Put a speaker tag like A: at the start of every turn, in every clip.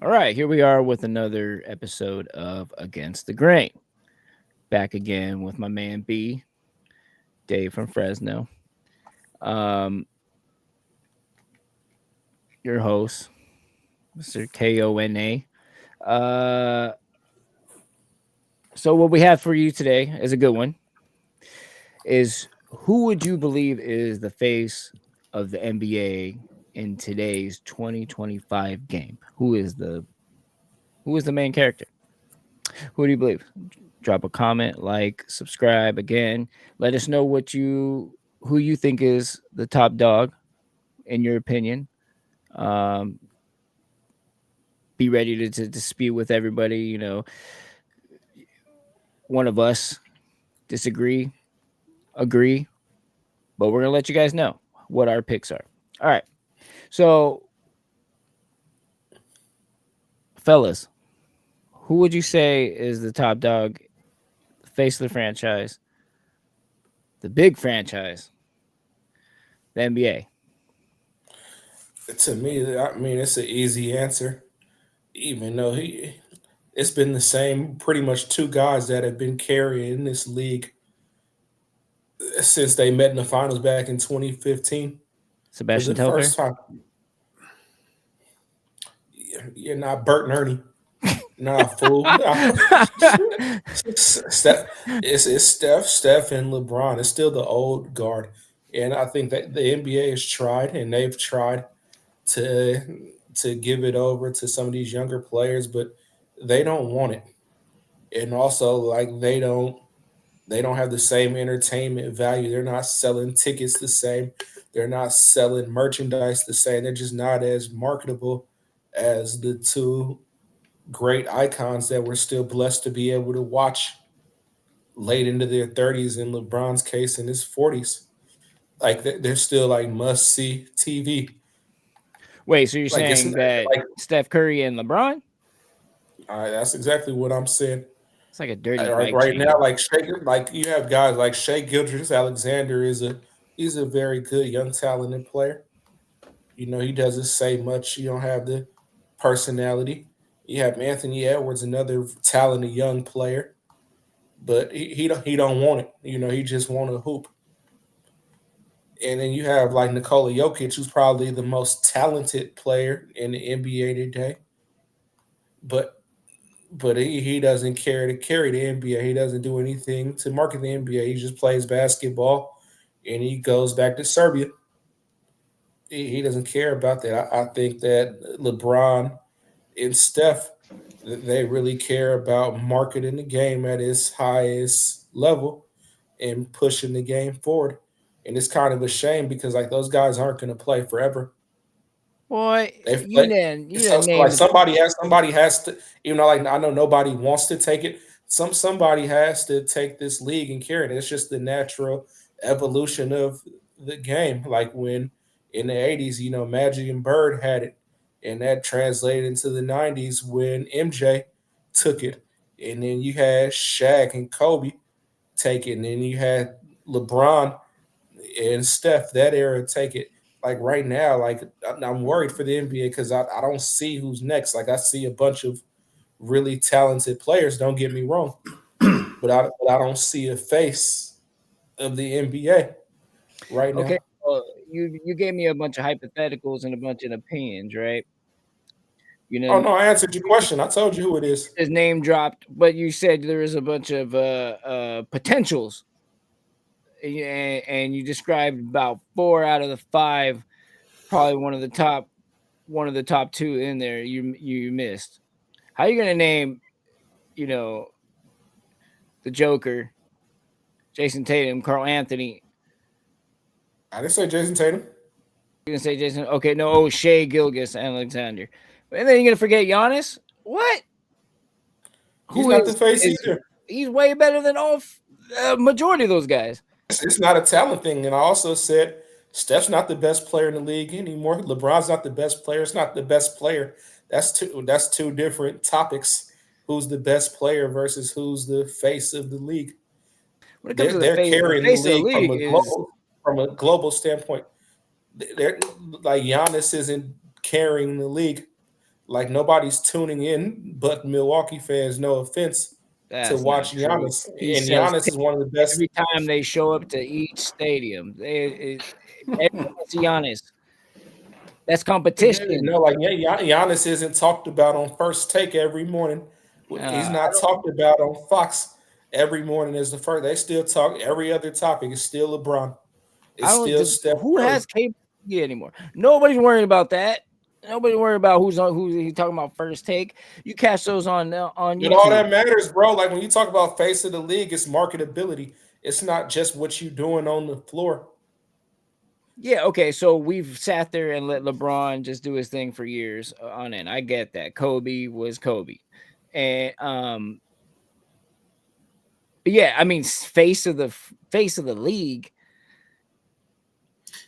A: All right, here we are with another episode of Against the Grain. Back again with my man B, Dave from Fresno. Um, your host, Mr. Kona. Uh, so what we have for you today is a good one. Is who would you believe is the face of the NBA in today's 2025 game? Who is the main character? Who do you believe? Drop a comment, like, subscribe again. Let us know who you think is the top dog in your opinion. Um, be ready to dispute with everybody. One of us disagree, agree, but we're gonna let you guys know what our picks are. All right. So, fellas, who would you say is the top dog, face of the franchise, the big franchise, the NBA?
B: To me, I mean, it's an easy answer. Even though it's been the same, pretty much two guys that have been carrying this league since they met in the finals back in 2015 for the
A: Sebastian Telfair.
B: first time. You're not Bert and Ernie. Nah, fool. Nah. Steph, it's Steph, and LeBron. It's still the old guard, and I think that the NBA has tried, and they've tried to to give it over to some of these younger players, but they don't want it. And also, like they don't have the same entertainment value. They're not selling tickets the same. They're not selling merchandise the same. They're just not as marketable as the two great icons that we're still blessed to be able to watch late into their 30s, in LeBron's case in his 40s. Like they're still like must see TV.
A: Wait, so you're
B: Like it's
A: saying that
B: like
A: Steph Curry and LeBron?
B: that's exactly what I'm saying.
A: It's like a dirty
B: Like
A: mic
B: right now,
A: cheater.
B: like like you have guys like Shea Gilders Alexander he's a very good young talented player. You know, he doesn't say much. You don't have the personality. You have Anthony Edwards, another talented young player, but he don't want it. You know, he just want to hoop. And then you have like Nikola Jokic, who's probably the most talented player in the NBA today, but he doesn't care to carry the NBA. He doesn't do anything to market the NBA. He just plays basketball, and he goes back to Serbia. He doesn't care about that. I think that LeBron and Steph, they really care about marketing the game at its highest level and pushing the game forward. And it's kind of a shame because like those guys aren't going to play forever.
A: Boy,
B: They've
A: you
B: played.
A: didn't you
B: So,
A: didn't
B: so like
A: name
B: somebody has to, even though like I know nobody wants to take it. Somebody has to take this league and carry it. It's just the natural evolution of the game. Like when in the 80s, you know, Magic and Bird had it, and that translated into the 90s when MJ took it, and then you had Shaq and Kobe take it, and then you had LeBron and Steph that era take it. Like right now, like I'm worried for the NBA because I don't see who's next. Like I see a bunch of really talented players. Don't get me wrong, but I don't see a face of the NBA right
A: okay,
B: now.
A: well, you gave me a bunch of hypotheticals and a bunch of opinions, right? You know,
B: Oh no, I answered your question. I told you who it is.
A: his name dropped, but you said there was a bunch of potentials, and you described about 4 out of the 5, probably one of the top 2 in there. You missed. How are you gonna name, you know, the Joker, Jason Tatum, Carl Anthony?
B: I didn't say Jason Tatum.
A: You're gonna say Jason? Okay, no, Shea Gilgis Alexander, and then you're gonna forget Giannis. What?
B: He's
A: Who
B: not the
A: is
B: face
A: is
B: either.
A: he's way better than majority of those guys.
B: It's not a talent thing. And I also said Steph's not the best player in the league anymore. LeBron's not the best player. It's not the best player. That's two different topics. Who's the best player versus who's the face of the league?
A: When it comes
B: They're
A: to
B: they're
A: the
B: carrying the
A: face of the
B: league
A: league is
B: from a global standpoint. They're like Giannis isn't carrying the league. like nobody's tuning in but Milwaukee fans. No offense to
A: That's not
B: watch
A: true.
B: Giannis,
A: He
B: and
A: sells
B: Giannis is one of the best.
A: every time they show up to each stadium. Everyone wants Giannis. That's competition.
B: No, like Giannis isn't talked about on First Take every morning. He's
A: I
B: not
A: don't.
B: talked about on Fox every morning as the first. They still talk every other topic. It's still LeBron.
A: I
B: It's
A: don't.
B: still Steph
A: Who
B: Curry.
A: has cable TV anymore? Nobody's worrying about that. Nobody's worrying about who's he talking about First Take. You catch those on
B: And all
A: YouTube.
B: that matters, bro. Like when you talk about face of the league, it's marketability. It's not just what you doing on the floor.
A: Yeah, okay. So we've sat there and let LeBron just do his thing for years on end. I get that. Kobe was Kobe, and but yeah, I mean, face of the league.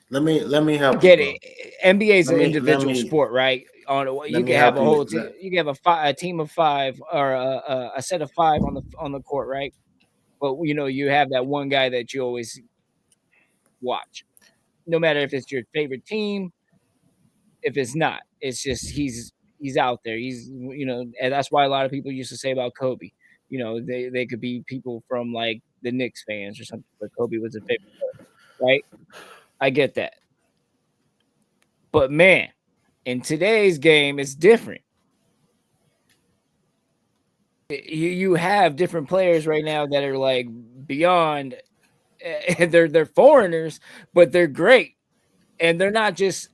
C: Let me help
A: Get
C: you, bro.
A: it. NBA is
C: Let
A: an
C: me let
A: individual
C: me
A: sport, right? On
C: let
A: you
C: me
A: can have
C: help
A: a
C: you.
A: whole team. You can have a team of five or a set of five on the court, right? But you have that one guy that you always watch, no matter if it's your favorite team. If it's not, it's just he's out there. And that's why a lot of people used to say about Kobe. They could be people from like the Knicks fans or something, but Kobe was a favorite player, right? I get that. But man, in today's game, it's different. You have different players right now that are like beyond. They're foreigners, but they're great, and they're not just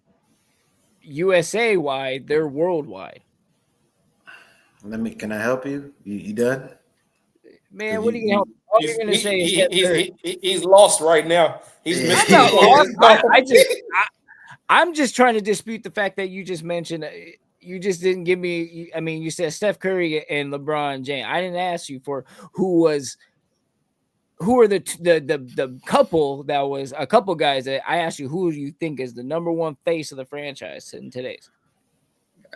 A: USA wide; they're worldwide.
C: Can I help you? You done?
A: Man,
C: Because
A: what are you gonna help? All you're gonna say is Steph Curry.
B: He's lost right now. He's
C: Yeah.
A: I'm not
B: missing
A: lost.
B: his zone.
A: I'm just trying to dispute the fact that you just mentioned. You just didn't give me. I mean, you said Steph Curry and LeBron James. I didn't ask you for who are the couple that was a couple guys that I asked you who do you think is the number one face of the franchise in today's.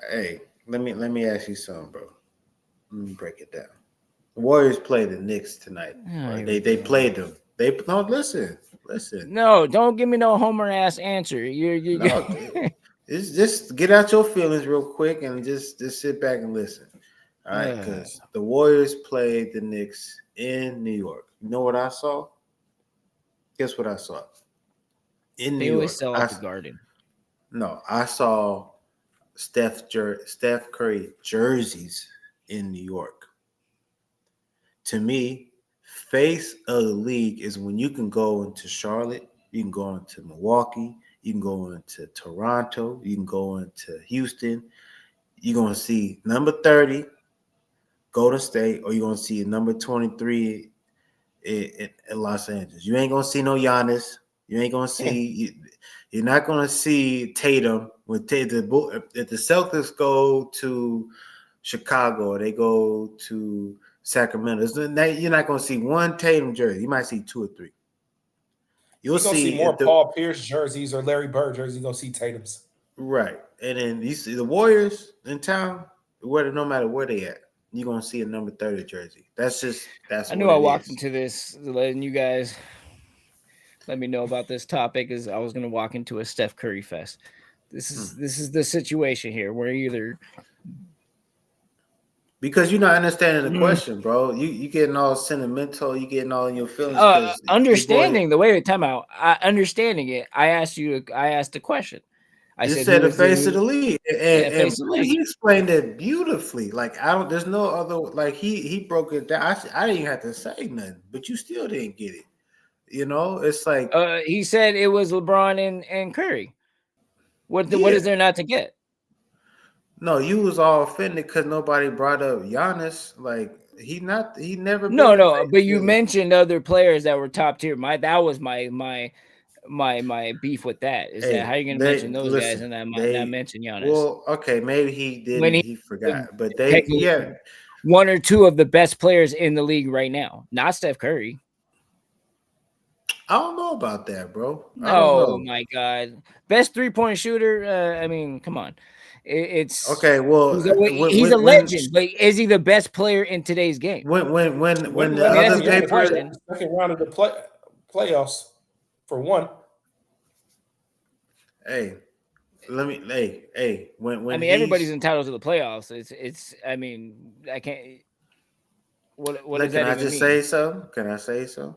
C: Hey, let me ask you something, bro. Let me break it down. The Warriors played the Knicks tonight. Right? They played them. Listen.
A: No, don't give me no homer ass answer. You
C: No, it's just get out your feelings real quick and just sit back and listen. All right, because the Warriors played the Knicks in New York. You know what I saw? Guess what I saw? In New
A: They always
C: York.
A: sell at the Garden.
C: No, I saw Steph Curry jerseys in New York. To me, face of the league is when you can go into Charlotte, you can go into Milwaukee, you can go into Toronto, you can go into Houston. You're going to see number 30, Golden State, or you're going to see number 23 in Los Angeles. You ain't going to see no Giannis. You ain't going to see you're not going to see Tatum. If the Celtics go to Chicago or they go to Sacramento, you're not going to see one Tatum jersey. You might see two or three.
B: You're going to see more Paul Pierce jerseys or Larry Bird jerseys. You're going to see Tatum's.
C: Right. And then you see the Warriors in town, no matter where they at, you're going to see a number 30 jersey. That's
A: I knew I walked into this letting you guys let me know about this topic is I was going to walk into a Steph Curry fest. This is the situation here. We're either
C: because you're not understanding the question, bro. You getting all sentimental. You getting all in your feelings.
A: Understanding the way time out. Understanding it. I asked the question. I
C: said the face of the league, and he explained it beautifully. Like there's no other. Like he broke it down. I didn't even have to say nothing, but you still didn't get it. It's like
A: he said it was LeBron and Curry. What is there not to get?
C: No, you was all offended because nobody brought up Giannis. Like he never.
A: No, but you mentioned other players that were top tier. That was my beef with that. Is that how are you going to mention those guys and not mention Giannis?
C: Well, okay, maybe he didn't. When he forgot, but
A: one or two of the best players in the league right now, not Steph Curry.
C: I don't know about that, bro.
A: Oh my God, best 3-point shooter. I mean, come on. It's
C: okay. Well,
A: he's a legend, but is he the best player in today's game?
C: When the other paper
B: second round of the playoffs for one.
C: Hey, let me. Hey. When
A: I mean, everybody's entitled to the playoffs. It's. I mean, I can't. What does
C: Can
A: that
C: I
A: even
C: just
A: mean?
C: say so? Can I say so?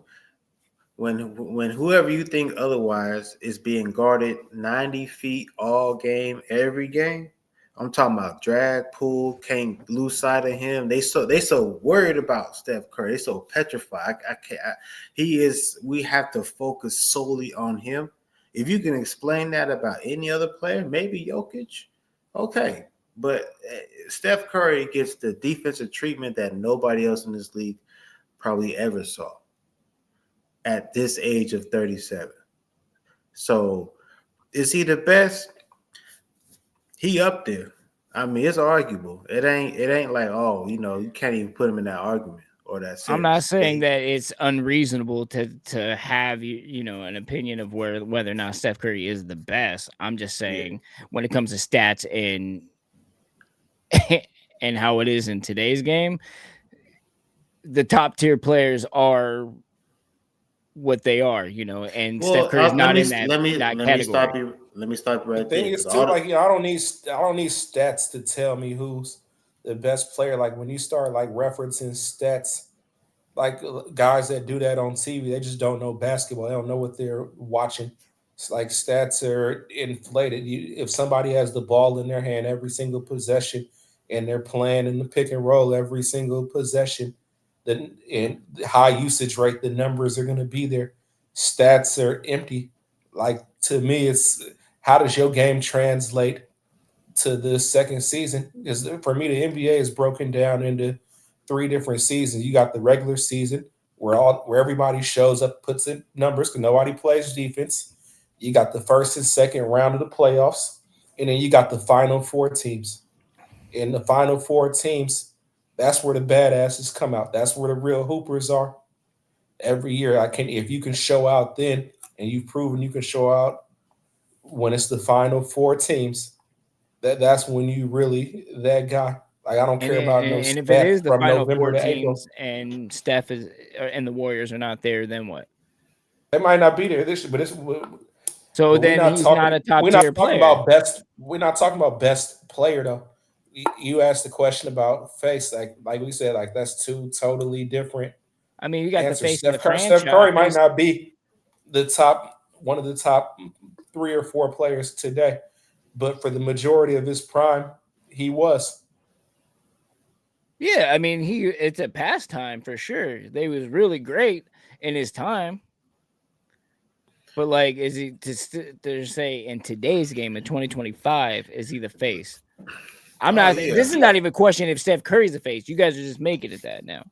C: When whoever you think otherwise is being guarded 90 feet all game, every game. I'm talking about drag pool, can't lose sight of him. They so worried about Steph Curry. They so petrified. I can't. He is. We have to focus solely on him. If you can explain that about any other player, maybe Jokic, okay. But Steph Curry gets the defensive treatment that nobody else in this league probably ever saw at this age of 37. So is he the best? He up there. I mean, it's arguable. It ain't like, oh, you can't even put him in that argument or that
A: I'm not
C: sentence.
A: saying that it's unreasonable to have an opinion of whether or not Steph Curry is the best. I'm just saying when it comes to stats and and how it is in today's game, the top tier players are what they are, and Steph
C: Well,
A: Curry's
C: let
A: not
C: me
A: in that
C: let me
A: that
C: let me stop
A: category.
C: you. Let me stop you
B: The
C: right there
B: thing is
C: because
B: too, like I don't need stats to tell me who's the best player. Like when you start like referencing stats, like guys that do that on TV, they just don't know basketball. They don't know what they're watching. It's like stats are inflated. If somebody has the ball in their hand every single possession, and they're playing in the pick and roll every single possession, then and high usage rate, the numbers are going to be there. Stats are empty. Like to me, it's how does your game translate to the second season? Because for me, the NBA is broken down into three different seasons. You got the regular season where everybody shows up, puts in numbers because nobody plays defense. You got the first and second round of the playoffs, and then you got the final four teams. In the final four teams, that's where the badasses come out. That's where the real hoopers are. Every year, I can if you can show out then, and you've proven you can show out when it's the final four teams, that's when you really that guy. Like I don't
A: And
B: care about no
A: and if it
B: stats
A: is the
B: from
A: final
B: November
A: four
B: to April.
A: teams and Steph and the Warriors are not there, then what?
B: They might not be there this year,
A: So
B: but
A: then he's not a top
B: we're not
A: tier
B: talking
A: player.
B: about best. We're not talking about best player though. You asked the question about face, like we said, like that's two totally different
A: I mean, you got the
B: answers.
A: face of the
B: Steph Curry might
A: franchise.
B: not be the top one of the top three or four players today, but for the majority of his prime, he was.
A: Yeah, I mean, it's a pastime for sure. They was really great in his time. But like, is he to say in today's game in 2025, is he the face? I'm
C: oh
A: not.
C: yeah,
A: This is not even a question if Steph Curry's the face. You guys are just making it that now.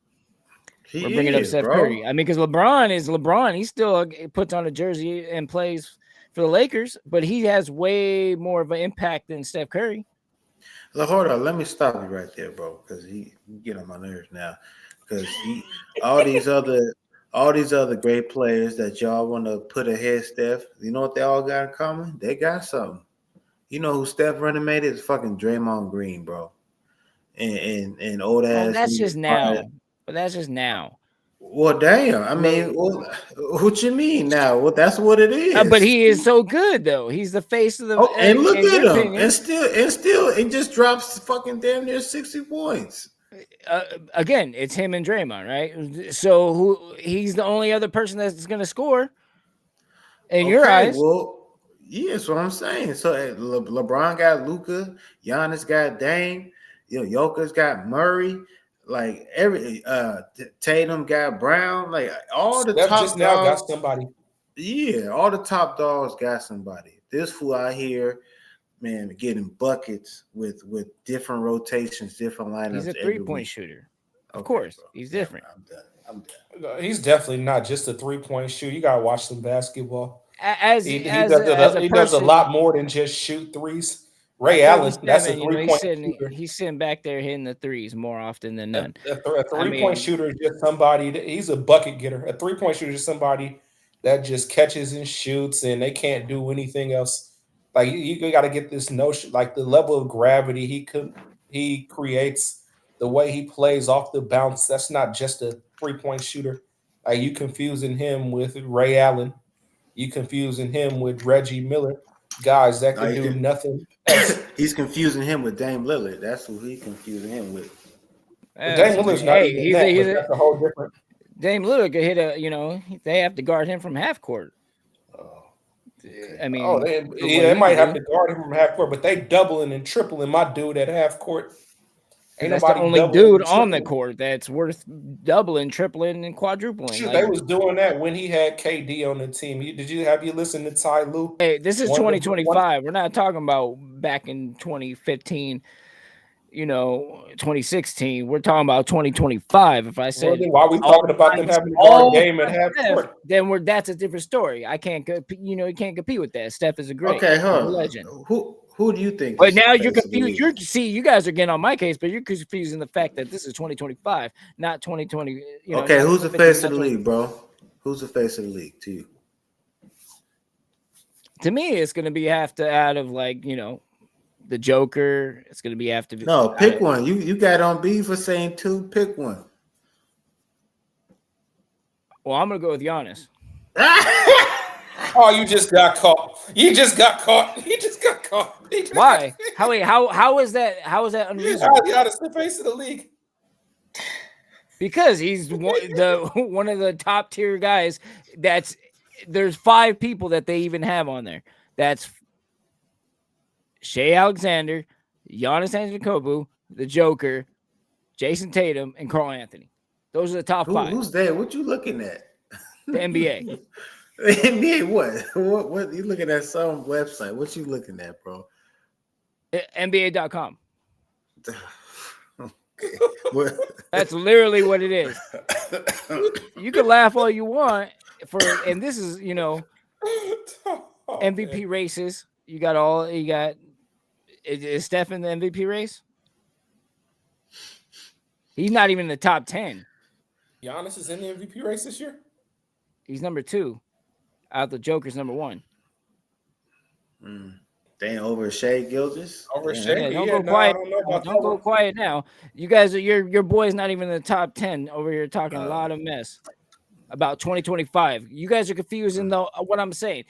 A: We're
C: he
A: bringing up
C: is,
A: Steph Curry.
C: bro.
A: I mean, because LeBron is LeBron. He still puts on a jersey and plays for the Lakers, but he has way more of an impact than Steph Curry.
C: Look, hold on, let me stop you right there, bro, because he get on my nerves now. Because all these other all these other great players that y'all want to put ahead Steph, you know what they all got in common? They got something. You know who Steph running made is fucking Draymond Green, bro. And old
A: Oh,
C: ass
A: that's
C: nigga.
A: just now. But that's just now.
C: Well, damn. I mean,
A: Look,
C: well, what you mean now? Well, that's what it
A: but
C: is.
A: he is so good though. He's the face of the.
C: Oh, and look
A: In
C: at
A: your
C: him,
A: opinion,
C: and still, it just drops fucking damn near 60 points.
A: again, it's him and Draymond, right? So he's the only other person that's going to score in your
C: Okay,
A: eyes.
C: well, yeah, that's what I'm saying. So LeBron got Luca, Giannis got Dame, Joker's got Murray, like Tatum got Brown, like all the
B: Steph just
C: top
B: now got
C: dogs.
B: somebody.
C: Yeah, all the top dogs got somebody. This fool out here, man, getting buckets with different rotations, different
A: He's a
C: lineups every
A: 3-point
C: week.
A: shooter. Of
C: Okay,
A: course,
C: bro.
A: he's
C: Never
A: different.
C: mind. I'm done. I'm done.
B: He's definitely not just a 3-point shooter. You gotta watch some basketball.
A: As
B: He
A: as
B: does
A: a, as a
B: he does a
A: person
B: lot more than just shoot threes.
A: at
B: Ray Allen, that's a
A: 37,
B: 3-point shooter.
A: he's sitting back there hitting the threes more often than none.
B: A
A: I
B: 3-point
A: mean,
B: shooter is just somebody he's a bucket getter. A 3-point shooter is somebody that just catches and shoots and they can't do anything else. Like you got to get this notion, like the level of gravity he creates, the way he plays off the bounce. That's not just a 3-point shooter. Like you confusing him with Ray Allen, you confusing him with Reggie Miller. guys that
C: Oh,
B: can
C: he
B: do
C: can-
B: nothing else.
C: He's confusing him with Dame Lillard. That's who he's confusing him with.
B: Dame Lillard's not
A: Hey,
B: even that, but that's a whole different.
A: Dame Lillard could hit a. They have to guard him from half court. I mean,
B: They might have to guard him from half court, but they doubling and tripling my dude at half court.
A: And that's the only dude on the court that's worth doubling, tripling, and quadrupling.
B: Shoot, they was doing that when he had KD on the team. Have you listened to Ty Lue?
A: Hey, this is 2025. We're not talking about back in 2015. 2016. We're talking about 2025. If I said,
B: why are we talking about them having to guard Dame at half court?
A: Then that's a different story. I can't, you can't compete with that. Steph is a great legend.
C: Who do you think?
A: But now you're confused. You guys are getting on my case, but you're confusing the fact that this is 2025, not 2020.
C: Okay, who's the face of the league, bro? Who's the face of the league to you?
A: To me, it's going to be out of the Joker. It's going to be after.
C: No, pick one. You got on B for saying two. Pick one.
A: Well, I'm going to go with Giannis.
B: Oh, you just got caught. You just got caught.
A: Why? How is that? How is that unreasonable?
B: Giannis the face of the league.
A: Because he's one of the top tier guys. There's 5 people that they even have on there. That's Shea Alexander, Giannis Antetokounmpo, the Joker, Jason Tatum, and Karl Anthony. Those are the top 5.
C: Who's there? What you looking at?
A: The NBA.
C: The NBA what? What you looking at? Some website. What you looking at, bro?
A: NBA.com.
C: Okay.
A: That's literally what it is. You can laugh all you want and this is MVP races. You got is Steph in the MVP race? He's not even in the top 10.
B: Giannis is in the MVP race this year?
A: He's number 2. Out the Joker's number 1.
C: Dang, over Shea Gilgeous.
B: Over Shea.
A: Don't go quiet. Don't go quiet now. You guys are your boy's not even in the top 10 over here talking a lot of mess about 2025. You guys are confusing what I'm saying.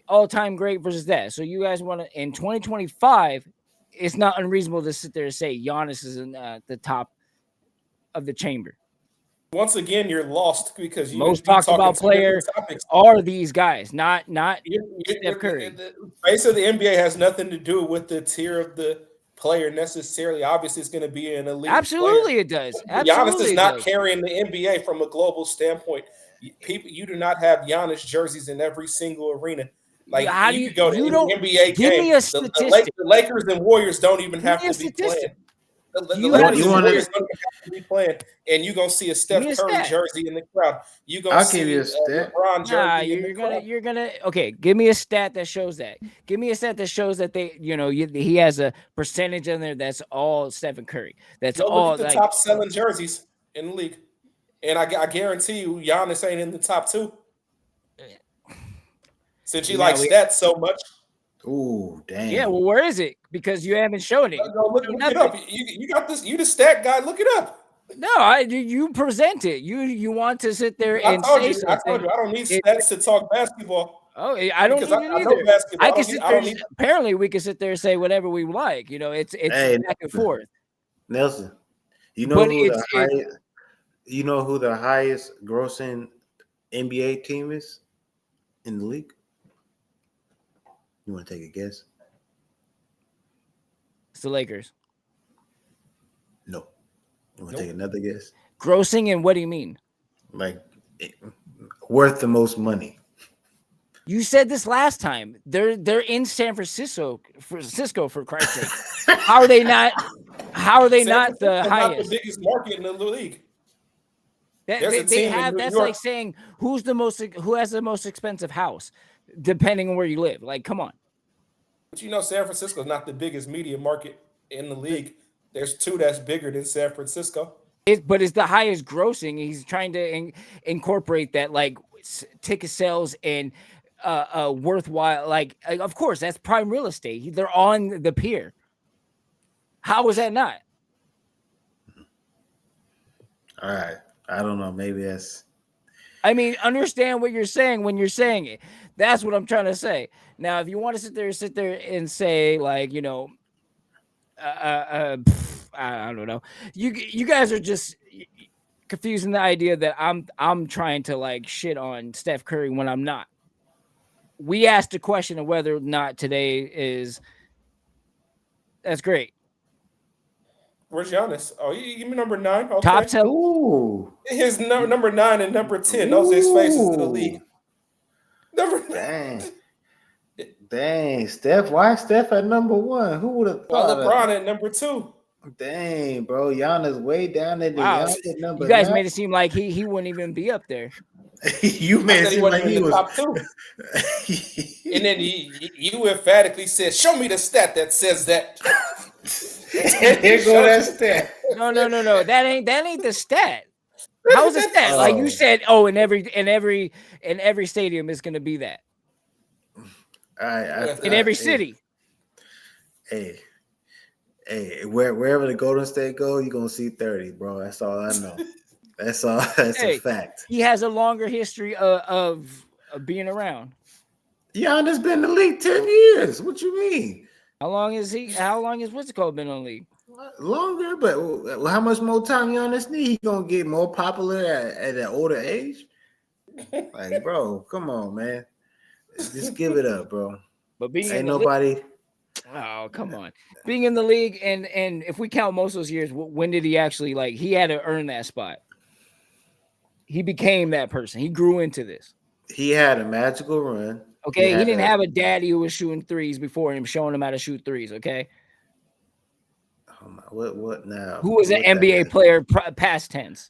A: All-time great versus that. So you guys want to in 2025, it's not unreasonable to sit there and say Giannis is in the top of the chamber.
B: Once again, you're lost because
A: most talked about player are these guys, not Steph Curry.
B: The face of the NBA has nothing to do with the tier of the player necessarily. Obviously, it's going to be an elite.
A: Absolutely,
B: player.
A: It does.
B: Giannis is not carrying the NBA from a global standpoint. You do not have Giannis jerseys in every single arena. Like
A: how
B: you go to an NBA
A: give
B: game.
A: Me a statistic.
B: The Lakers and Warriors don't even have to be playing. The Lakers and Warriors don't have to be playing, and you're gonna see a Steph Curry jersey in the crowd. You're gonna see a LeBron jersey in the crowd.
A: You're gonna okay. Give me a stat that shows that. Give me a stat that shows that he has a percentage in there that's all Stephen Curry. That's all
B: the top selling jerseys in the league, and I guarantee you, Giannis ain't in the top 2. Since you like stats so much.
C: Ooh, dang.
A: Yeah, well, where is it? Because you haven't shown it.
B: Look it up. You got this. You the stat guy. Look it up.
A: No, you present it. You want to sit there and say something.
B: I told you I don't need stats to talk basketball.
A: Oh, I don't need it either. I can sit there. Apparently, we can sit there and say whatever we like. It's back and forth.
C: Nelson, you know who the highest grossing NBA team is in the league? You want to take a guess?
A: It's the Lakers.
C: No. You want to take another guess?
A: Grossing, and what do you mean?
C: Like worth the most money.
A: You said this last time. They're in San Francisco for Christ's sake. How are they not the highest?
B: Not the biggest market in the league.
A: That's like saying who has the most expensive house, depending on where you live. Like, come on.
B: But San Francisco is not the biggest media market in the league. There's 2 that's bigger than San Francisco.
A: But it's the highest grossing. He's trying to incorporate that, like ticket sales and worthwhile. Like, of course, that's prime real estate. They're on the pier. How is that not?
C: All right. I don't know. Maybe that's.
A: I mean, understand what you're saying when you're saying it. That's what I'm trying to say. Now, if you want to sit there and say like, I don't know. You guys are just confusing the idea that I'm trying to like shit on Steph Curry when I'm not. We asked the question of whether or not today is. That's great.
B: Where's Giannis? Oh, you give me number 9. Okay.
A: Top 10.
C: Ooh.
B: His number 9 and number 10. Those are his faces in the league. Number
C: Dang, Steph. Why Steph at number 1? Who would have thought?
B: LeBron at number 2.
C: Dang, bro. Giannis way down there.
A: Wow.
C: Giannis number
A: You guys
C: 9.
A: made it seem like he wouldn't even be up there.
C: You made it seem like he was
B: top 2. And then you emphatically said, "Show me the stat that says that."
C: Here go that stat.
A: No. That ain't the stat. How's the stat? Like you said, in every stadium is gonna be that. In every city.
C: Hey, wherever the Golden State go, you're gonna see 30, bro. That's all I know. That's a fact.
A: He has a longer history of being around.
C: Giannis been in the league 10 years. What you mean?
A: How long has what's it called been in the league?
C: Longer, but how much more time Giannis need? He gonna get more popular at an older age? Like, bro, come on, man. Just give it up, bro.
A: But being
C: ain't nobody.
A: Oh, come on. Being in the league and if we count most of those years, when did he actually he had to earn that spot? He became that person. He grew into this.
C: He had a magical run.
A: Okay, he didn't have a daddy who was shooting threes before him, showing him how to shoot threes. Okay.
C: Oh my, what now?
A: Who was an NBA player past tense?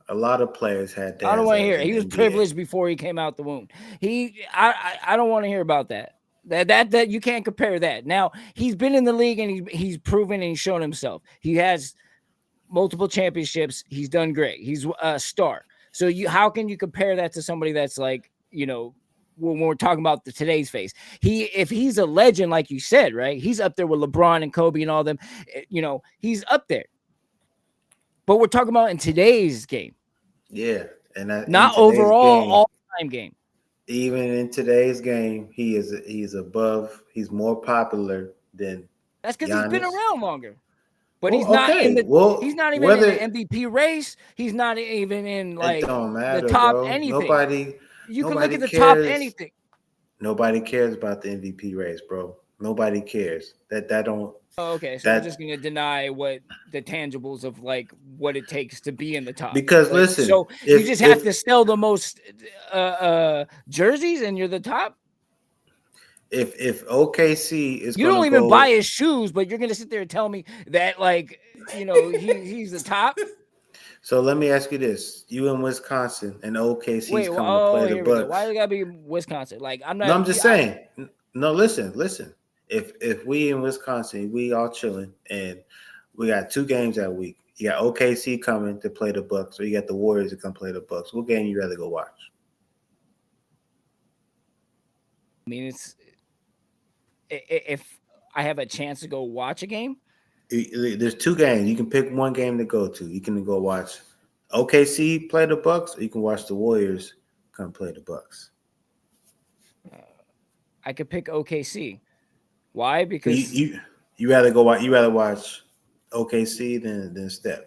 C: A lot of players had that.
A: I don't want to hear it. He was privileged before he came out the womb. I don't want to hear about that. That you can't compare that. Now he's been in the league and he's proven and he's shown himself. He has multiple championships. He's done great. He's a star. So how can you compare that to somebody that's like, when we're talking about today's face, if he's a legend, like you said, right? He's up there with LeBron and Kobe and all them, he's up there. But we're talking about in today's game.
C: Yeah. And
A: not overall all-time game.
C: Even in today's game, he's above, he's more popular than
A: that's because he's been around longer. But
C: he's not
A: in the he's not even in the MVP race. He's not even in like the top anything. You can look at the top anything.
C: Nobody cares about the MVP race, bro. Nobody cares. That don't.
A: Oh, okay, so we're just gonna deny what the tangibles of like what it takes to be in the top.
C: Because listen,
A: so you just have to sell the most jerseys, and you're the top.
C: If OKC is,
A: you don't even buy his shoes, but you're gonna sit there and tell me that like he's the top.
C: So let me ask you this: you in Wisconsin and OKC's coming to play the Bucks.
A: Why do it gotta be Wisconsin? Like I'm not.
C: No, I'm just saying. No, listen. If we in Wisconsin, we all chilling, and we got 2 games that week. You got OKC coming to play the Bucks, or you got the Warriors to come play the Bucks. What game you rather go watch?
A: I mean, if I have a chance to go watch a game.
C: There's 2 games. You can pick one game to go to. You can go watch OKC play the Bucks, or you can watch the Warriors come play the Bucks.
A: I could pick OKC. Why? Because
C: you rather go watch. You rather watch OKC than Steph.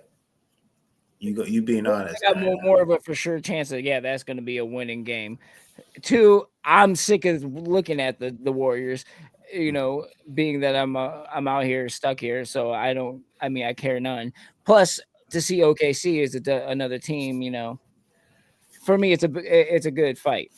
C: You being honest.
A: I got more of a for sure chance that that's going to be a winning game. 2, I'm sick of looking at the Warriors. Being that I'm out here stuck here, so I care none. Plus, to see OKC is another team. For me, it's a good fight.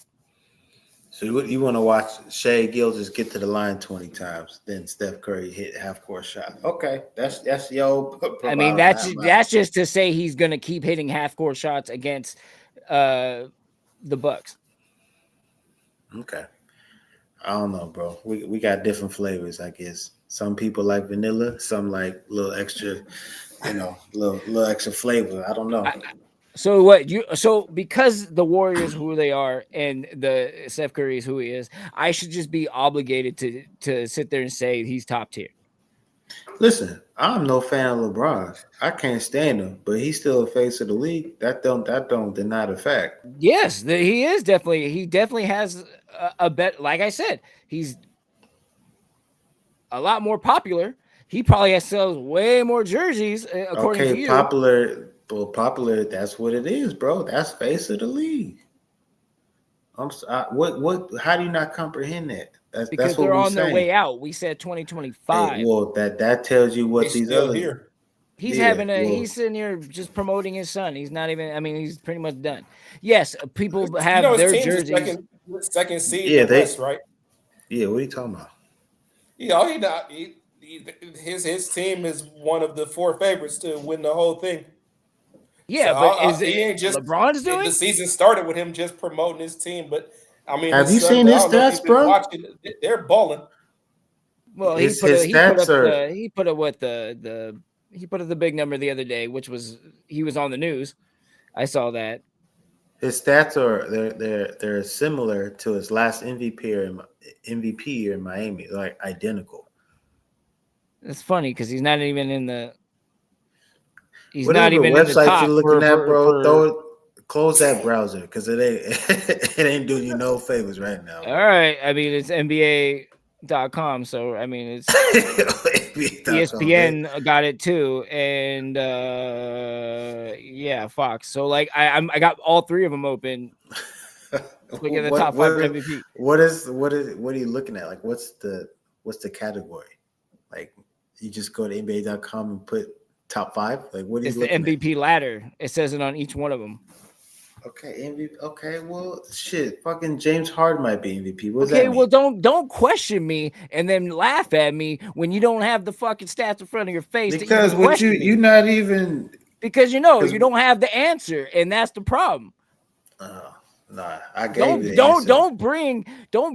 C: So you want to watch Shai Gilgeous get to the line 20 times, then Steph Curry hit half-court shot. Okay, that's your.
A: I mean, that's just to say he's going to keep hitting half-court shots against the Bucks.
C: Okay. I don't know, bro. We got different flavors, I guess. Some people like vanilla, some like little extra, little extra flavor. I don't know.
A: So because the Warriors who they are and the Steph Curry is who he is, I should just be obligated to sit there and say he's top tier.
C: Listen, I'm no fan of LeBron. I can't stand him, but he's still a face of the league. That don't deny the fact.
A: Yes, he is definitely. He definitely has a bet. Like I said, he's a lot more popular. He probably has sells way more jerseys, according to
C: Okay,
A: you.
C: popular. Well, popular. That's what it is, bro. That's face of the league. What? How do you not comprehend that?
A: Because
C: That's what
A: they're
C: we're
A: on their
C: saying.
A: way out. We said
C: Hey,
A: 2025.
C: well, that tells you what
B: He's
C: these
B: still
C: other.
B: here.
A: He's
C: Yeah,
A: having
C: well,
A: he's sitting here just promoting his son. He's not even. I mean, he's pretty much done. Yes, people
B: You
A: have
B: know his
A: their
B: team's
A: jerseys.
B: the second seed
C: Yeah,
B: in the West, right?
C: Yeah, what are you talking about?
B: Yeah, his team is one of the 4 favorites to win the whole thing.
A: Yeah,
B: So
A: but is
B: he
A: it
B: ain't just
A: LeBron's doing?
B: the season started with him just promoting his team, but I mean
C: Have
B: his
C: you
B: son.
C: seen
B: I
C: his
B: don't know if you've
C: stats,
B: been
C: bro?
B: watching. They're balling.
A: Well,
C: His stats are.
A: he put up what he put up the big number the other day, which was he was on the news. I saw that.
C: His stats are they're similar to his last MVP year in Miami, like identical.
A: It's funny because he's not even in the. He's not
C: Whatever
A: even in the
C: website you're
A: top
C: looking at, bro,
A: for.
C: close that browser because it ain't it ain't doing you no favors right now.
A: All right, I mean it's NBA.com, so I mean it's ESPN got it too, and yeah, Fox. So like I got all 3 of them open. Look at the top 5 for MVP.
C: What are you looking at? Like what's the category? Like you just go to NBA.com and put top 5? Like what are
A: It's
C: you
A: the
C: looking
A: MVP ladder. It says it on each one of them.
C: at? Okay, MVP. Okay, well, shit. Fucking James Harden might be MVP. What does
A: Okay,
C: that mean?
A: well, don't question me and then laugh at me when you don't have the fucking stats in front of your face.
C: Because
A: to even
C: what
A: question me.
C: you're not even.
A: Because you don't have the answer, and that's the problem.
C: Nah, I gave you the answer.
A: Don't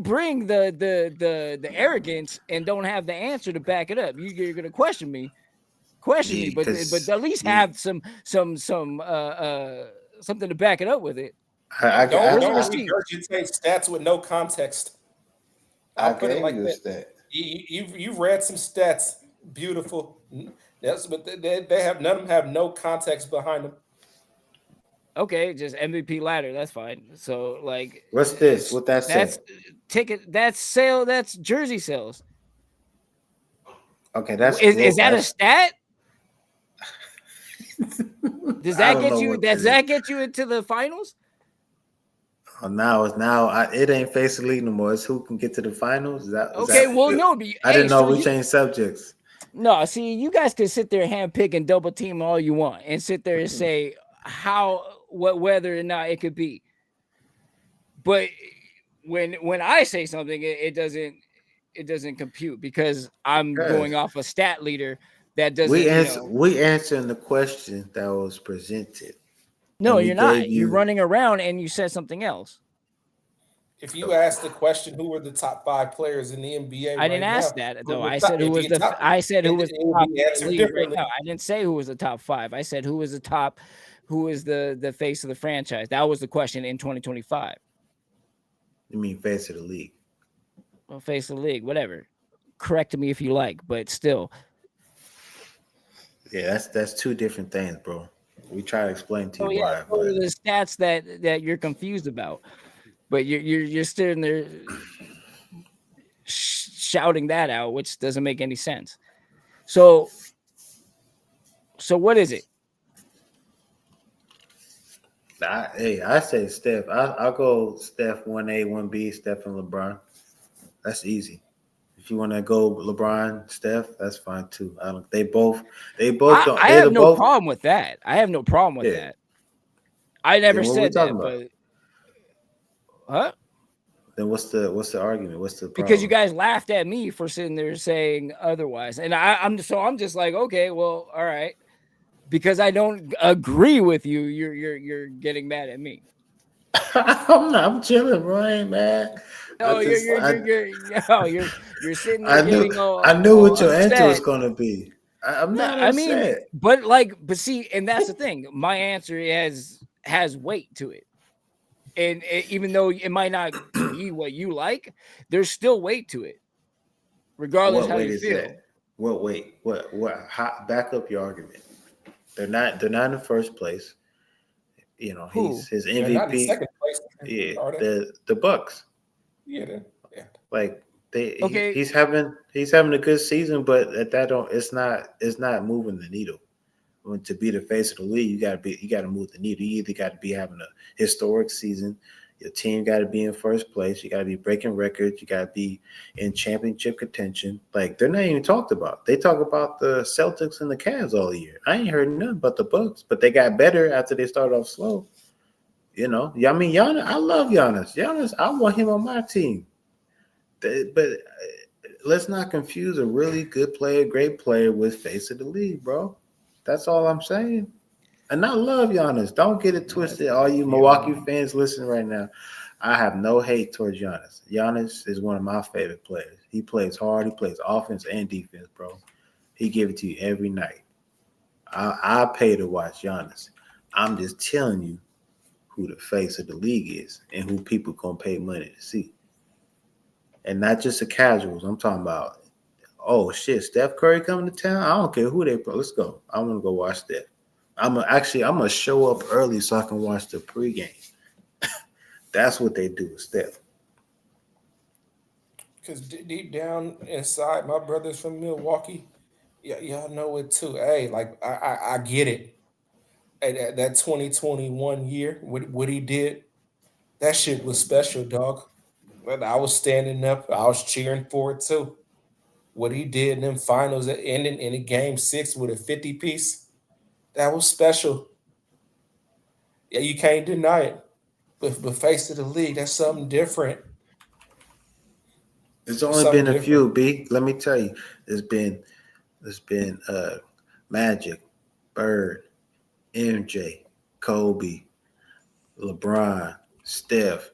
A: bring the arrogance and don't have the answer to back it up. You're gonna question me, but at least have some something to back it up with it.
B: Don't regurgitate stats with no context. I'll put it like that. You've read some stats, beautiful. But they have none of them have no context behind them.
A: Okay, just MVP ladder. That's fine. So like,
C: what's this? What that
A: that's
C: say?
A: ticket. That's sale. That's jersey sales.
C: Okay, that's
A: is that a stat? Does that get you? Does that get you into the finals?
C: Oh, now it ain't face the league no more. It's who can get to the finals. No.
A: I
C: didn't know we changed subjects.
A: No, see, you guys can sit there, handpick and double team all you want, and sit there and say whether or not it could be. But when I say something, it doesn't compute because I'm going off a stat leader that doesn't.
C: We answering the question that was presented.
A: No, you're not. You're running around and you said something else.
B: If you asked the question, who were the top 5 players in the NBA?
A: I didn't ask that though. I said who was the top league right now. I didn't say who was the top 5. I said who was the top, who is the face of the franchise. That was the question in 2025.
C: You mean face of the league?
A: Well, face of the league, whatever. Correct me if you like, but still.
C: Yeah, that's 2 different things, bro. We try to explain to you why.
A: But the stats that you're confused about, but you're sitting there shouting that out, which doesn't make any sense. So what is it?
C: I say Steph. I'll go Steph 1A, 1B, Steph and LeBron. That's easy. If you want to go LeBron, Steph, that's fine too. They both don't.
A: I have no problem with that. I have no problem with that. I never said that, but huh?
C: Then what's the argument? What's the problem?
A: Because you guys laughed at me for sitting there saying otherwise, and I'm just like, okay, well, all right, because I don't agree with you. You're getting mad at me.
C: I'm chilling, bro. I ain't mad.
A: No, you're sitting there.
C: I knew what your answer was gonna be. I'm not upset.
A: But see, and that's the thing. My answer has weight to it. And even though it might not be what you like, there's still weight to it, regardless how you feel.
C: Well, wait, what? How, back up your argument. They're not in the first place. You know,
A: Who?
C: he's his
B: They're not in
C: MVP.
B: second place,
C: Yeah,
B: are they?
C: the Bucks.
B: Yeah, yeah.
C: Like
A: Okay,
C: he's having a good season, but at that don't it's not moving the needle. When to be the face of the league, you gotta move the needle. You either got to be having a historic season. Your team got to be in first place. You got to be breaking records. You got to be in championship contention. Like they're not even talked about. They talk about the Celtics and the Cavs all year. I ain't heard nothing but the Bucks. But they got better after they started off slow. You know, I mean, Giannis. I love Giannis. Giannis, I want him on my team. But let's not confuse a really good player, great player with face of the league, bro. That's all I'm saying. And I love Giannis. Don't get it twisted. All you Milwaukee fans listening right now, I have no hate towards Giannis. Giannis is one of my favorite players. He plays hard. He plays offense and defense, bro. He give it to you every night. I pay to watch Giannis. I'm just telling you who the face of the league is and who people gonna pay money to see. And not just the casuals. I'm talking about, oh shit, Steph Curry coming to town. I don't care who they put. Let's go. I want to go watch Steph. I'm gonna show up early so I can watch the pregame. That's what they do with Steph.
B: Because deep down inside, my brothers from Milwaukee, yeah, y'all know it too. Hey, like I get it. Hey, that 2021 year, what he did, that shit was special, dog. But I was standing up, I was cheering for it too. What he did in them finals, that ending in a game 6 with a 50 piece, that was special. Yeah, you can't deny it. But face of the league, that's something different.
C: There's
B: It's
C: only
B: something
C: been a
B: different.
C: few. B. Let me tell you, there's been Magic, Bird, MJ, Kobe, LeBron, Steph.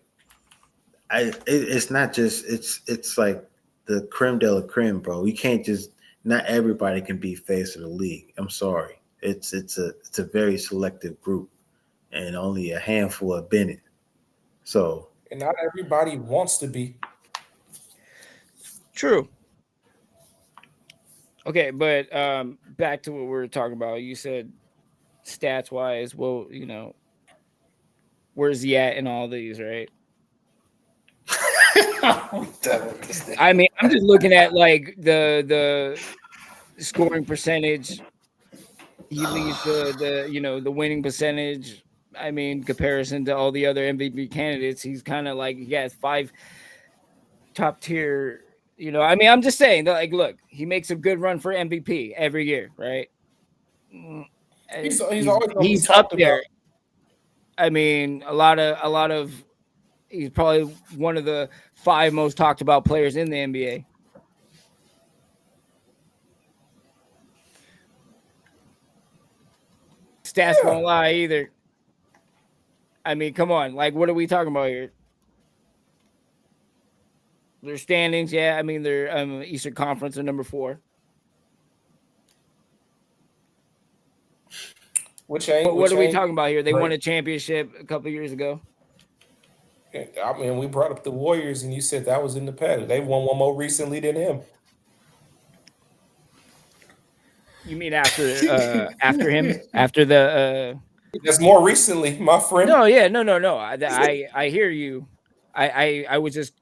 C: It's not just it's like the creme de la creme, bro. You can't just not everybody can be face of the league. I'm sorry. It's a very selective group, and only a handful have been it. So
B: And not everybody wants to be.
A: true. Okay, but back to what we were talking about. You said stats wise, well, where's he at in all these, right? I mean, I'm just looking at like the scoring percentage. He leads the winning percentage. I mean, comparison to all the other MVP candidates, he's kind of like he has 5 top tier. I mean, I'm just saying that, like, look, he makes a good run for MVP every year, right? Mm,
B: He's
A: He's
B: always gonna be
A: he's up
B: talked about.
A: there. I mean, a lot of he's probably one of the 5 most talked about players in the NBA. Stats
B: Yeah.
A: don't lie either. I mean, come on, like, what are we talking about here? Their standings, yeah. I mean, they're Eastern Conference are number 4. What
B: Which
A: are we
B: ain't
A: talking about here? They won
B: great.
A: a championship a couple years ago.
B: I mean, we brought up the Warriors, and you said that was in the past. They won one more recently than him.
A: You mean after him? After the
B: That's more recently, my friend.
A: No, yeah, no. I hear you. I was just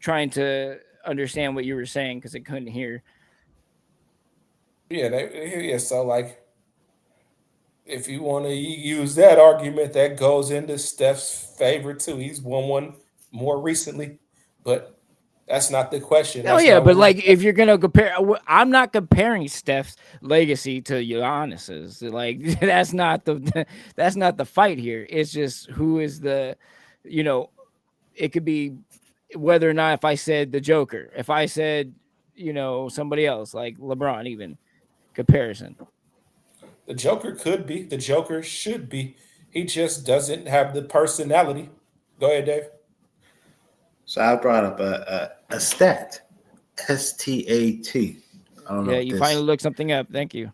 A: trying to understand what you were saying because I couldn't hear.
B: Yeah, yeah. So like, if you want to use that argument, that goes into Steph's favor too. He's won one more recently, but that's not the question.
A: Oh
B: That's
A: yeah,
B: not
A: but
B: what we're.
A: like if you're gonna compare, I'm not comparing Steph's legacy to Giannis's. Like that's not the fight here. It's just who is the, you know, it could be whether or not if I said the Joker, if I said somebody else like LeBron, even comparison.
B: The Joker could be. The Joker should be. He just doesn't have the personality. Go ahead, Dave.
C: So I brought up a stat, STAT. I don't know
A: Yeah,
C: if
A: you
C: this.
A: finally looked something up. Thank you.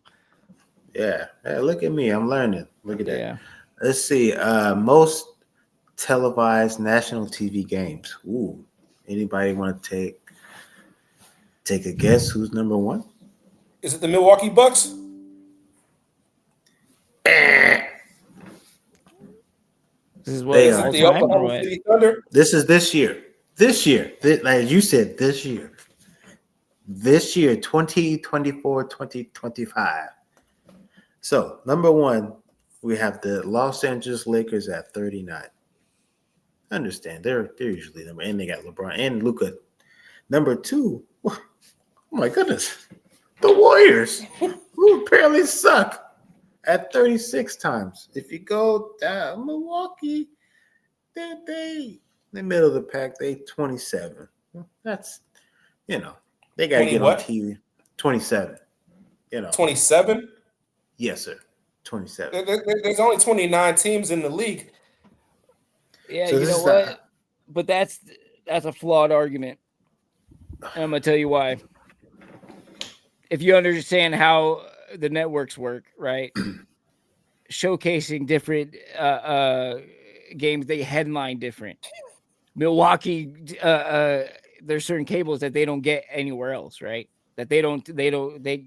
C: Yeah, hey, look at me. I'm learning. Look at that.
A: Yeah.
C: Let's see. Most televised national TV games. Ooh, anybody want to take a guess? Who's number one?
B: Is it the Milwaukee Bucks?
A: This is what
C: They
B: Is
C: are.
B: it
A: all
B: the
A: time or
B: Oklahoma
A: what?
B: City Thunder?
C: This is this year. This year. Like you said, this year. This year, 2024, 2025. So, number one, we have the Los Angeles Lakers at 39. I understand. They're usually number, and they got LeBron and Luka. Number two, oh my goodness, the Warriors, who apparently suck, at 36 times. If you go down Milwaukee, they in the middle of the pack, they 27. That's, they got to
B: 20
C: get on
B: what?
C: TV. 27.
B: 27?
C: Yes, sir. 27.
B: There's only 29 teams in the league.
A: Yeah,
C: So
A: you
C: this
A: know
C: is
A: what? But that's a flawed argument. And I'm gonna tell you why. If you understand how the networks work, right? Showcasing different games, they headline different. Milwaukee, there's certain cables that they don't get anywhere else, right? That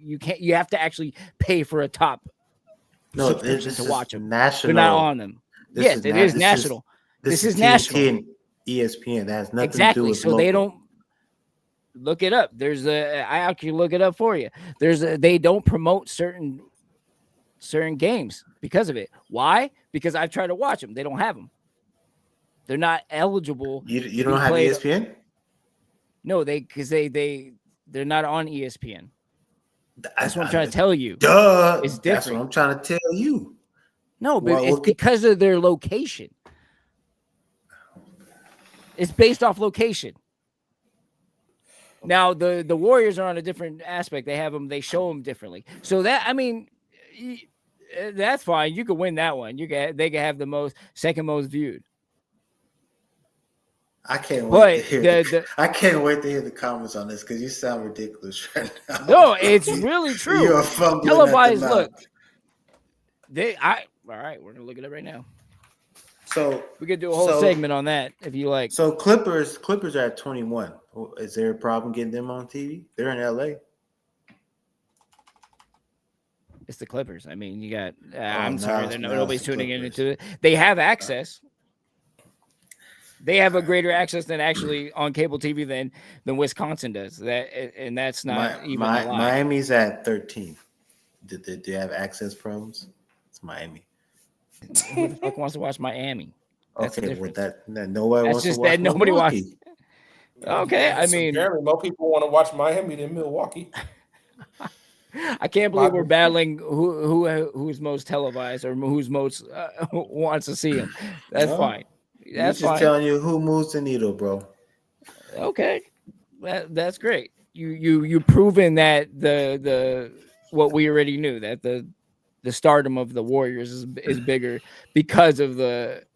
A: you have to actually pay for a top
C: No,
A: subscription
C: this
A: to
C: is
A: watch them.
C: national.
A: They're not on them.
C: This
A: Yes,
C: is
A: it
C: not,
A: is national. This is
C: TNT
A: national.
C: and ESPN. That has nothing to do
A: Exactly.
C: with
A: So
C: local.
A: they don't look it up. I actually look it up for you. They don't promote certain games because of it. Why? Because I've tried to watch them. They don't have them. They're not eligible.
C: You don't have ESPN?
A: No, because they're not on ESPN. That's what I'm trying to tell you.
C: Duh.
A: It's
C: That's
A: different.
C: what I'm trying to tell you.
A: No, but it's because of their location. It's based off location. Now the Warriors are on a different aspect. They show them differently. So that's fine. You could win that one. They can have the second most viewed.
C: I can't wait to hear I can't wait to hear the comments on this because you sound ridiculous right now.
A: No, it's really true.
C: You're fumbling
A: televised.
C: at the mouth.
A: Look, all right. We're gonna look it up right now.
C: So
A: we could do a whole segment on that if you like.
C: So Clippers are at 21. Is there a problem getting them on TV? They're in LA.
A: It's the Clippers. I mean, you got. I'm sorry, nobody's tuning into it. They have access. They have a greater access than actually on cable TV than Wisconsin does. That's not even a lie.
C: Miami's at 13. Do they have access problems? It's Miami.
A: Who the fuck wants to watch Miami?
C: That's okay, well nobody wants to watch
A: that nobody
C: Milwaukee.
A: Okay, I mean,
B: apparently more people want to watch Miami than Milwaukee.
A: I can't believe we're battling who's most televised or who's most wants to see him. That's fine. That's
C: just telling you who moves the needle, bro.
A: Okay, that's great. You proven that the what we already knew, that the stardom of the Warriors is bigger because of they're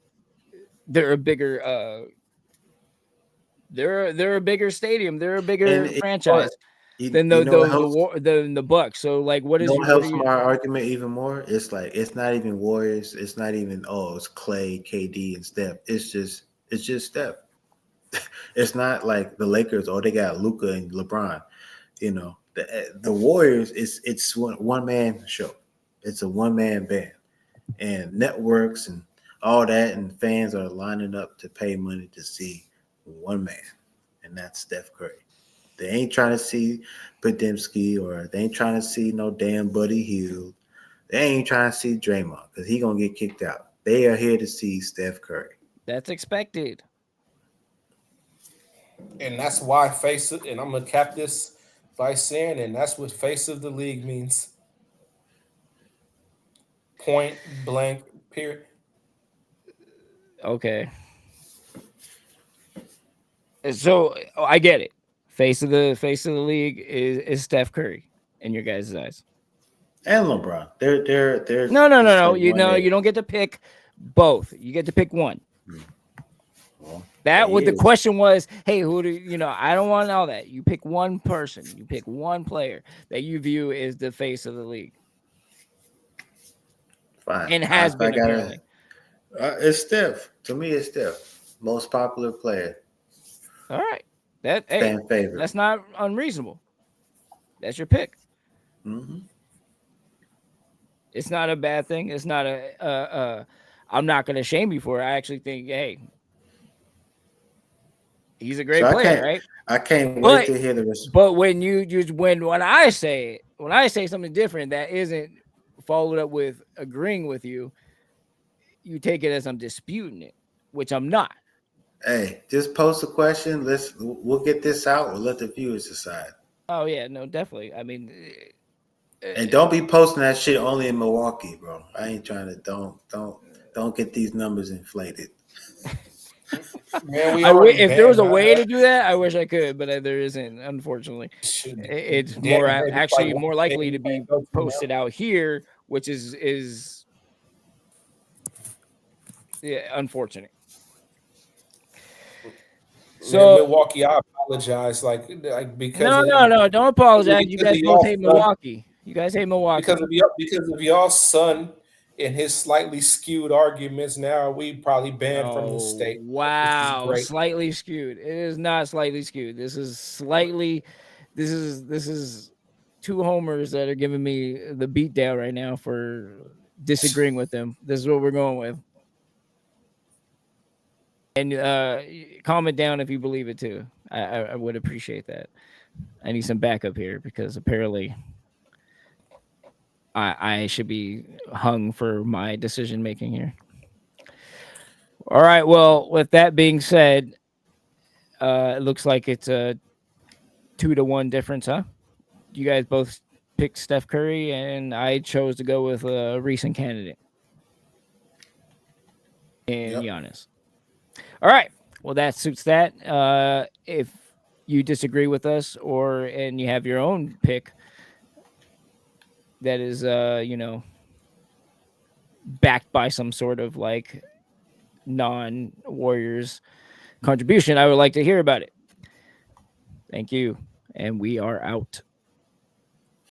A: a bigger they're a bigger stadium, they're a bigger franchise than the Bucks. So like, what is
C: helps my argument even more? It's like it's not even Warriors. It's not even it's Clay, KD, and Steph. It's just Steph. It's not like the Lakers. They got Luka and LeBron. The Warriors. It's one man show. It's a one man band, and networks and all that, and fans are lining up to pay money to see one man, and that's Steph Curry. They ain't trying to see Podziemski, or they ain't trying to see no damn Buddy Hield. They ain't trying to see Draymond because he gonna get kicked out. They are here to see Steph Curry.
A: That's expected.
B: And that's why and I'm gonna cap this by saying, and that's what face of the league means. Point blank, period.
A: Okay. So I get it. Face of the league is Steph Curry in your guys' eyes.
C: And LeBron. They're
A: No. You don't get to pick both. You get to pick one. Well, the question was, hey, who do I don't want all that. You pick one person. You pick one player that you view as the face of the league.
C: Fine.
A: And has been apparently.
C: It's Steph. To me, it's Steph. Most popular player.
A: All right. That's not unreasonable. That's your pick.
C: Mm-hmm.
A: It's not a bad thing. It's not I'm not going to shame you for it. I actually think, hey, he's a great
C: So
A: player, right?
C: I can't
A: But
C: wait to hear the rest.
A: but when I say something different that isn't followed up with agreeing with you, you take it as I'm disputing it, which I'm not.
C: Hey, just post a question. We'll get this out. We'll let the viewers decide.
A: Oh yeah, no, definitely. I mean,
C: And don't be posting that shit only in Milwaukee, bro. I ain't trying to. Don't get these numbers inflated.
B: Man, we already
A: if there was a
B: banned.
A: way to do that, I wish I could, but there isn't. Unfortunately, it's more actually more likely to be posted out here, which is yeah, unfortunate.
B: So Milwaukee, I apologize. Like because
A: no, don't apologize. You guys both hate
B: son,
A: Milwaukee. You guys hate Milwaukee
B: because of y'all son and his slightly skewed arguments. Now we probably banned from the state.
A: Wow,
B: This is
A: slightly skewed. It is not slightly skewed. This is slightly. This is two homers that are giving me the beat down right now for disagreeing with them. This is what we're going with. And comment down if you believe it too. I would appreciate that. I need some backup here because apparently I should be hung for my decision making here. All right. Well, with that being said, it looks like it's a 2-1 difference, huh? You guys both picked Steph Curry, and I chose to go with a recent candidate and Giannis. All right. Well, that suits that. If you disagree with us and you have your own pick that is backed by some sort of like non-Warriors contribution, I would like to hear about it. Thank you. And we are out.